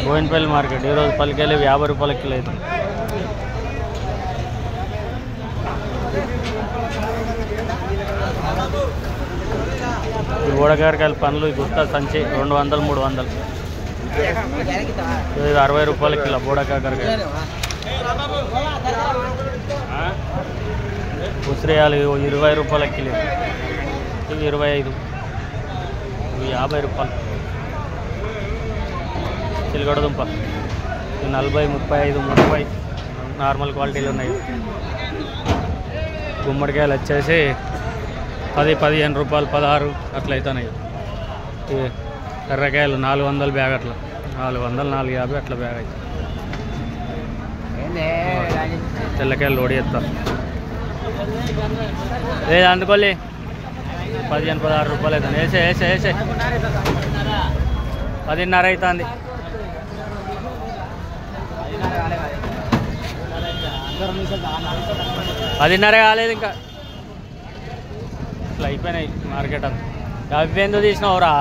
Boinapalli market ఈరోజు పల్లికాయలు 50 రూపాయల కిలో అవుతుంది. ఈ బోడకారకాయల పండ్లు గుత్త సంచి 200 300. ఇది 60 రూపాయల కిలో బోడకాకరకాయ. ఉసిరియాలు 20 రూపాయల కిలో, ఇవి 25, ఇవి 50 రూపాయలు. చిలకడ దుంప 40, 35, 30 నార్మల్ క్వాలిటీలు ఉన్నాయి. గుమ్మడికాయలు వచ్చేసి 10, 15 రూపాయలు, 16 అట్లా అవుతున్నాయి. ఎర్రకాయలు 400 బ్యాగ్, అట్లా 400, 450 అట్లా బ్యాగ్ అవుతుంది. తెల్లకాయలు లోడి ఎత్తారు. లేదు అందుకోలే 15, 16 రూపాయలు అవుతుంది. వేసే 10:30 అవుతుంది. 10:30 కాలేదు ఇంకా, ఇట్లా అయిపోయినాయి మార్కెట్ అంతా. అవి ఎందుకు తీసినావురా?